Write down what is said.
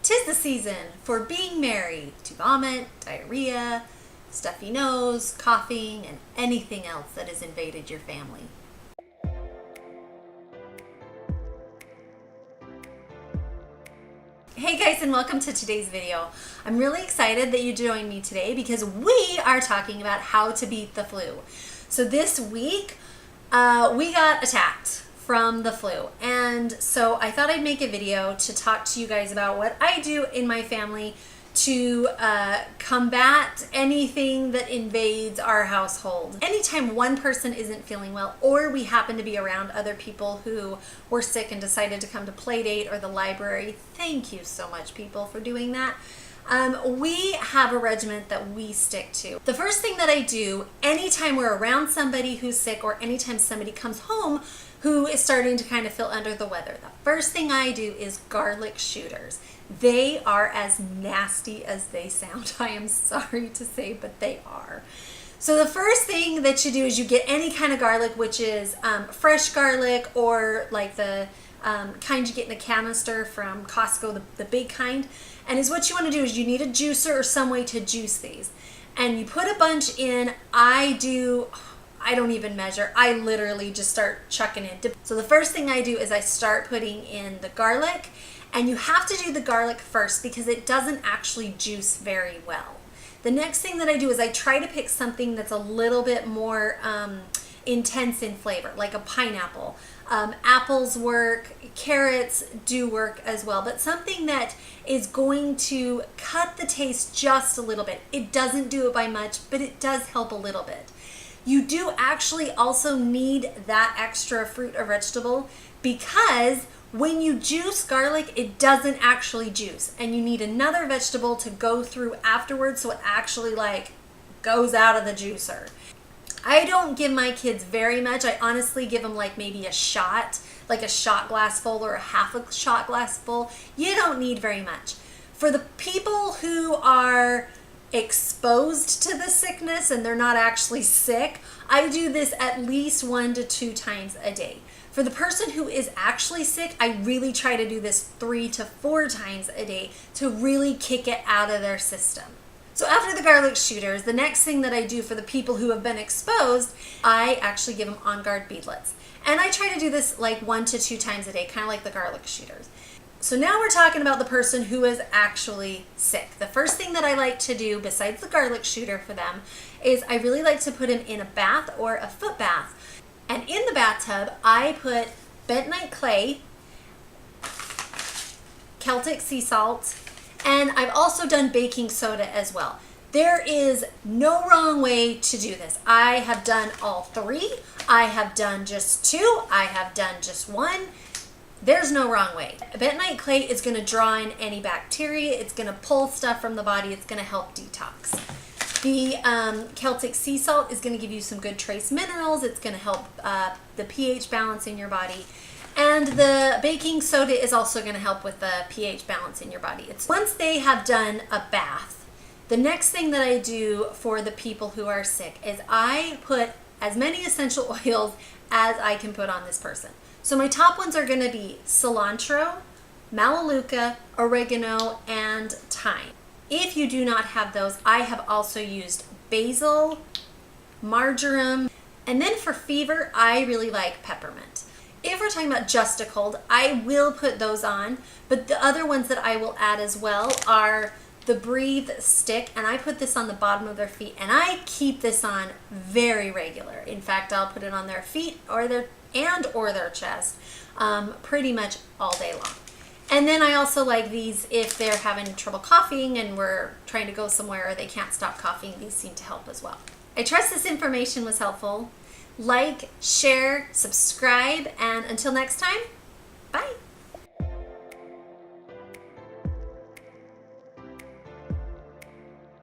'Tis the season for being merry, to vomit, diarrhea, stuffy nose, coughing, and anything else that has invaded your family. Hey guys, and welcome to today's video. I'm really excited that you joined me today because we are talking about how to beat the flu. So this week, we got attacked from the flu, and so I thought I'd make a video to talk to you guys about what I do in my family to combat anything that invades our household. Anytime one person isn't feeling well, or we happen to be around other people who were sick and decided to come to play date or the library, thank you so much, people, for doing that. We have a regimen that we stick to. The first thing that I do anytime we're around somebody who's sick, or anytime somebody comes home who is starting to kind of feel under the weather, the first thing I do is garlic shooters. They are as nasty as they sound. I am sorry to say, but they are. So the first thing that you do is you get any kind of garlic, which is fresh garlic, or like the kind you get in a canister from Costco, the big kind. And is what you want to do is you need a juicer or some way to juice these. And you put a bunch in. I don't even measure. I literally just start chucking in. So the first thing I do is I start putting in the garlic. And you have to do the garlic first because it doesn't actually juice very well. The next thing that I do is I try to pick something that's a little bit more intense in flavor, like a pineapple. Apples work, carrots do work as well, but something that is going to cut the taste just a little bit. It doesn't do it by much, but it does help a little bit. You do actually also need that extra fruit or vegetable because when you juice garlic, it doesn't actually juice, and you need another vegetable to go through afterwards so it actually like goes out of the juicer. I don't give my kids very much. I honestly give them like maybe a shot, like a shot glass full or a half a shot glass full. You don't need very much. For the people who are exposed to the sickness and they're not actually sick, I do this at least 1 to 2 times a day. For the person who is actually sick, I really try to do this 3 to 4 times a day to really kick it out of their system. So after the garlic shooters, the next thing that I do for the people who have been exposed, I actually give them On Guard beadlets. And I try to do this like 1 to 2 times a day, kind of like the garlic shooters. So now we're talking about the person who is actually sick. The first thing that I like to do, besides the garlic shooter for them, is I really like to put them in a bath or a foot bath. And in the bathtub, I put Bentonite Clay, Celtic sea salt, and I've also done baking soda as well. There is no wrong way to do this. I have done all 3. I have done just 2. I have done just 1. There's no wrong way. Bentonite Clay is going to draw in any bacteria. It's going to pull stuff from the body. It's going to help detox. The Celtic sea salt is going to give you some good trace minerals. It's going to help the pH balance in your body. And the baking soda is also going to help with the pH balance in your body. Once they have done a bath, the next thing that I do for the people who are sick is I put as many essential oils as I can put on this person. So my top ones are going to be cilantro, Melaleuca, oregano, and thyme. If you do not have those, I have also used basil, marjoram, and then for fever, I really like peppermint. If we're talking about just a cold, I will put those on, but the other ones that I will add as well are the Breathe stick, and I put this on the bottom of their feet, and I keep this on very regular. In fact, I'll put it on their feet or their chest pretty much all day long. And then I also like these if they're having trouble coughing and we're trying to go somewhere or they can't stop coughing. These seem to help as well. I trust this information was helpful. Like, share, subscribe, and until next time, bye.